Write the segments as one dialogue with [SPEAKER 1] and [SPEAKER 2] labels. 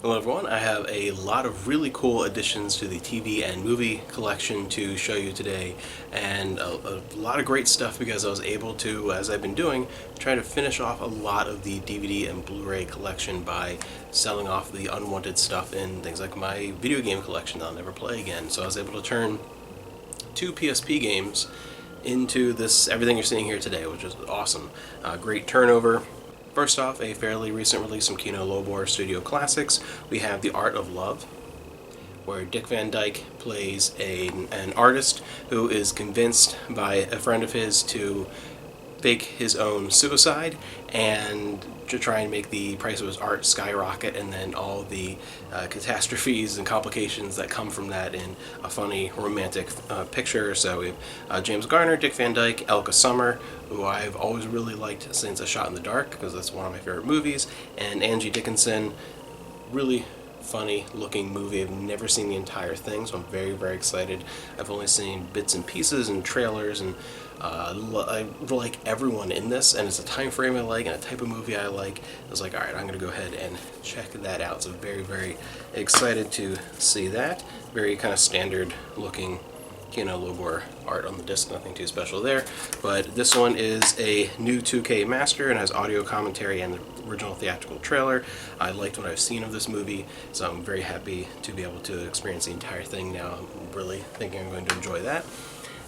[SPEAKER 1] Hello everyone, I have a lot of really cool additions to the TV and movie collection to show you today, and a lot of great stuff because I was able to, as I've been doing, try to finish off a lot of the DVD and Blu-ray collection by selling off the unwanted stuff in things like my video game collection that I'll never play again. So I was able to turn 2 PSP games into this everything you're seeing here today, which is awesome. Great turnover. First off, a fairly recent release from Kino Lorber Studio Classics. We have The Art of Love, where Dick Van Dyke plays an artist who is convinced by a friend of his to fake his own suicide and to try and make the price of his art skyrocket, and then all the catastrophes and complications that come from that in a funny romantic picture. So we have James Garner, Dick Van Dyke, Elka Summer, who I've always really liked since A Shot in the Dark, because that's one of my favorite movies, and Angie Dickinson. Really funny looking movie. I've never seen the entire thing, so I'm very, very excited. I've only seen bits and pieces and trailers, and I like everyone in this, and it's a time frame I like and a type of movie I like. I was like, alright, I'm going to go ahead and check that out. So very, very excited to see that. Very kind of standard looking Kino Lorber art on the disc, nothing too special there. But this one is a new 2K master and has audio commentary and the original theatrical trailer. I liked what I've seen of this movie, so I'm very happy to be able to experience the entire thing now. I'm really thinking I'm going to enjoy that.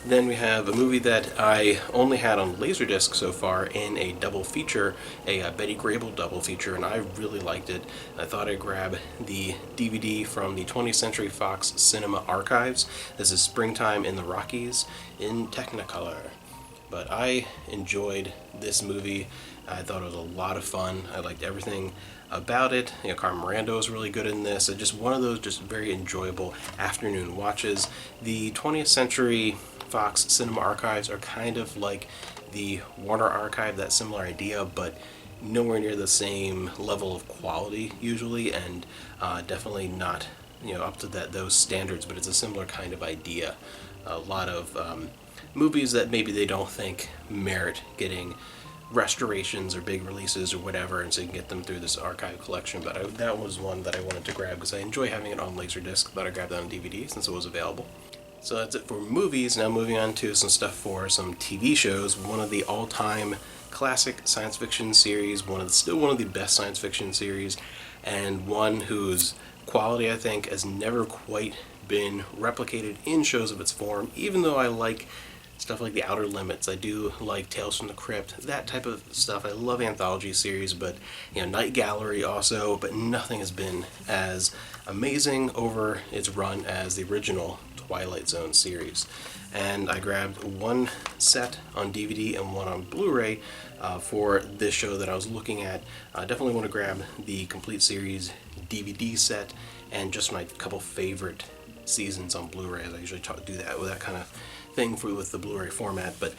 [SPEAKER 1] Then we have a movie that I only had on Laserdisc so far in a double feature, a Betty Grable double feature, and I really liked it. I thought I'd grab the DVD from the 20th Century Fox Cinema Archives. This is Springtime in the Rockies in Technicolor. But I enjoyed this movie. I thought it was a lot of fun. I liked everything about it. You know, Carmen Miranda was really good in this. Just one of those just very enjoyable afternoon watches. The 20th Century Fox Cinema Archives are kind of like the Warner Archive, that similar idea, but nowhere near the same level of quality usually, and definitely not, you know, up to those standards, but it's a similar kind of idea. A lot of movies that maybe they don't think merit getting restorations or big releases or whatever, and so you can get them through this archive collection. But that was one that I wanted to grab because I enjoy having it on Laserdisc. Thought I'd grab that on DVD since it was available. So that's it for movies. Now moving on to some stuff for some TV shows. One of the all-time classic science fiction series, still one of the best science fiction series, and one whose quality I think has never quite been replicated in shows of its form. Even though I like stuff like The Outer Limits, I do like Tales from the Crypt, that type of stuff. I love anthology series, but you know, Night Gallery also, but nothing has been as amazing over its run as the original Twilight Zone series. And I grabbed one set on DVD and one on Blu-ray for this show that I was looking at. I definitely want to grab the complete series DVD set and just my couple favorite seasons on Blu-ray, as I usually do that with that kind of thing with the Blu-ray format. But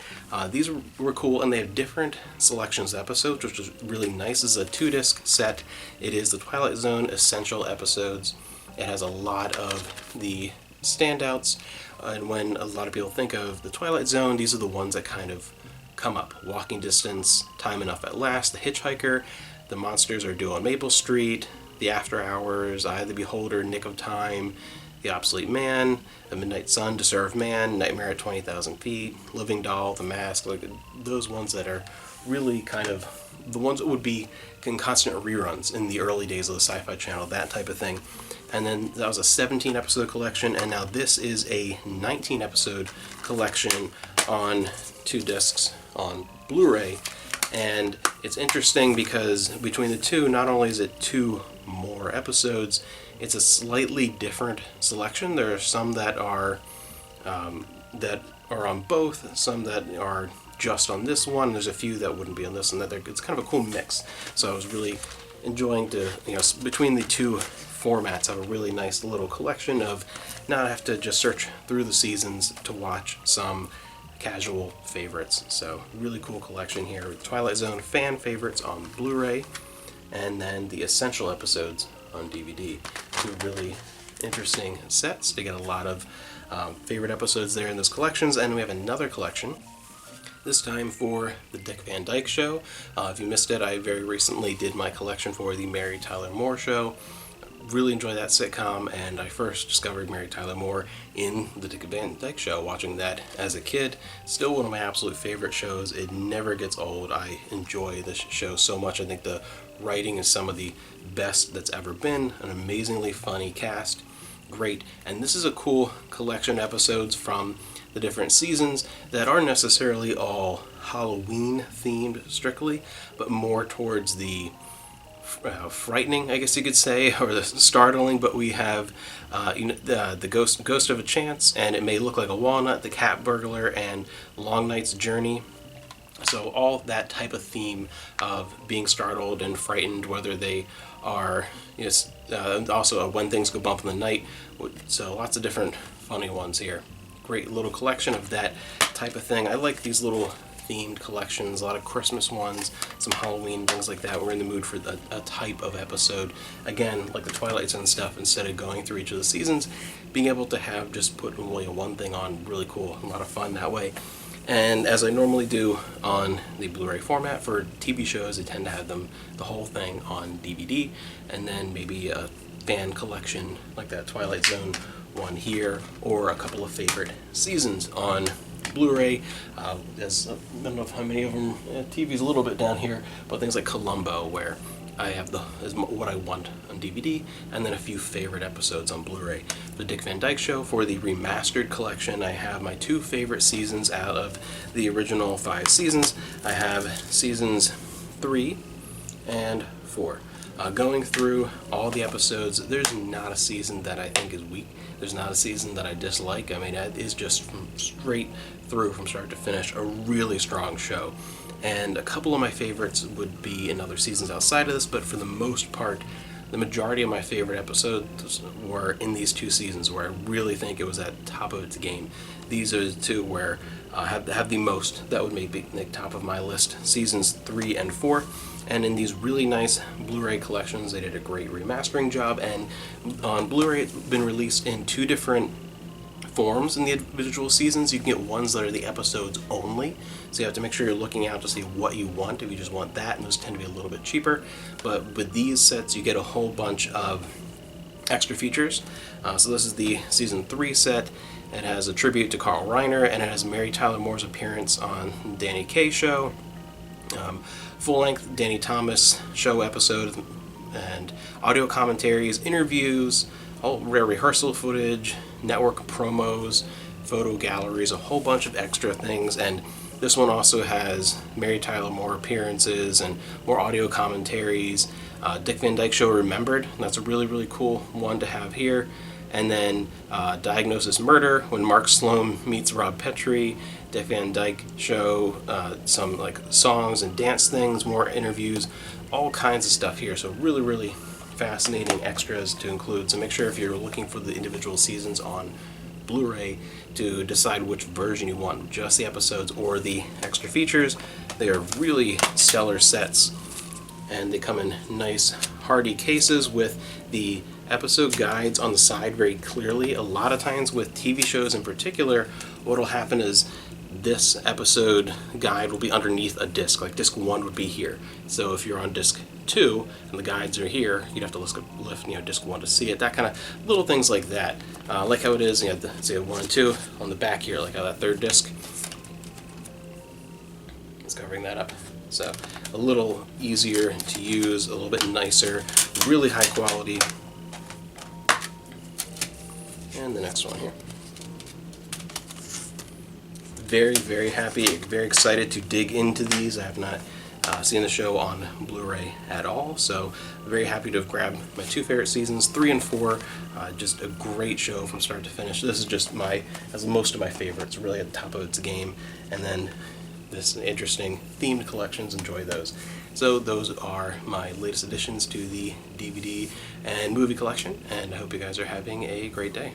[SPEAKER 1] these were cool, and they have different selections of episodes, which is really nice. This is a 2-disc set. It is the Twilight Zone Essential episodes. It has a lot of the standouts, and when a lot of people think of the Twilight Zone, these are the ones that kind of come up. Walking Distance, Time Enough at Last, The Hitchhiker, The Monsters Are Due on Maple Street, The After Hours, Eye of the Beholder, Nick of Time, The Obsolete Man, The Midnight Sun, To Serve Man, Nightmare at 20,000 Feet, Living Doll, The Mask, like those ones that are really kind of the ones that would be in constant reruns in the early days of the Sci-Fi Channel, that type of thing. And then that was a 17 episode collection, and now this is a 19 episode collection on 2 discs on Blu-ray. And it's interesting because between the two, not only is it 2 more episodes, it's a slightly different selection. There are some that are on both, some that are just on this one. There's a few that wouldn't be on this, and that it's kind of a cool mix. So I was really enjoying to, you know, between the two formats, have a really nice little collection of not have to just search through the seasons to watch some casual favorites. So really cool collection here. Twilight Zone fan favorites on Blu-ray, and then the essential episodes on DVD. 2 really interesting sets to get a lot of favorite episodes there in those collections. And we have another collection, this time for the Dick Van Dyke Show. If you missed it, I very recently did my collection for the Mary Tyler Moore Show. really enjoy that sitcom, and I first discovered Mary Tyler Moore in the Dick Van Dyke Show, watching that as a kid. Still one of my absolute favorite shows. It never gets old. I enjoy this show so much. I think the writing is some of the best that's ever been. An amazingly funny cast. Great. And this is a cool collection of episodes from the different seasons that aren't necessarily all Halloween themed strictly, but more towards the frightening, I guess you could say, or the startling. But we have the ghost of a chance, and It May Look Like a Walnut, The Cat Burglar, and Long Night's Journey. So all that type of theme of being startled and frightened, whether they are also When Things Go Bump in the Night. So lots of different funny ones here. Great little collection of that type of thing. I like these little themed collections, a lot of Christmas ones, some Halloween, things like that. We're in the mood for a type of episode. Again, like the Twilight Zone stuff, instead of going through each of the seasons, being able to have just put only one thing on, really cool, a lot of fun that way. And as I normally do on the Blu-ray format for TV shows, I tend to have the whole thing on DVD, and then maybe a fan collection like that Twilight Zone one here, or a couple of favorite seasons on Blu-ray. I don't know how many of them. TV's a little bit down here, but things like Columbo, where I have what I want on DVD, and then a few favorite episodes on Blu-ray. The Dick Van Dyke Show, for the remastered collection, I have my 2 favorite seasons out of the original 5 seasons. I have seasons 3 and 4. Going through all the episodes, there's not a season that I think is weak. There's not a season that I dislike. I mean, it is just straight through, from start to finish, a really strong show. And a couple of my favorites would be in other seasons outside of this, but for the most part, the majority of my favorite episodes were in these 2 seasons, where I really think it was at top of its game. These are the 2 where I have the most that would make the top of my list, seasons 3 and 4. And in these really nice Blu-ray collections, they did a great remastering job, and on Blu-ray it's been released in 2 different forms in the individual seasons. You can get ones that are the episodes only, so you have to make sure you're looking out to see what you want if you just want that, and those tend to be a little bit cheaper. But with these sets, you get a whole bunch of extra features. So this is the season 3 set. It has a tribute to Carl Reiner, and it has Mary Tyler Moore's appearance on Danny Kaye Show, full-length Danny Thomas Show episode, and audio commentaries, interviews, all rare rehearsal footage, network promos, photo galleries, a whole bunch of extra things. And this one also has Mary Tyler Moore appearances and more audio commentaries. Dick Van Dyke Show Remembered, that's a really, really cool one to have here. And then Diagnosis Murder, when Mark Sloan meets Rob Petrie. Dick Van Dyke Show, some like songs and dance things, more interviews, all kinds of stuff here. So really, really fascinating extras to include. So make sure if you're looking for the individual seasons on Blu-ray to decide which version you want, just the episodes or the extra features. They are really stellar sets, and they come in nice hardy cases with the episode guides on the side very clearly. A lot of times with TV shows in particular, what will happen is this episode guide will be underneath a disc, like disc 1 would be here. So if you're on disc 2 and the guides are here, you'd have to lift disc 1 to see it. That kind of little things like that. Like how it is, you have the, say 1 and 2 on the back here, like how that 3rd disc is covering that up. So a little easier to use, a little bit nicer, really high quality. And the next one here. Very, very happy, very excited to dig into these. I have not seen the show on Blu-ray at all, so very happy to have grabbed my 2 favorite seasons, 3 and 4. Just a great show from start to finish. This is just as most of my favorites, really at the top of its game. And then this interesting themed collections, enjoy those. So those are my latest additions to the DVD and movie collection, and I hope you guys are having a great day.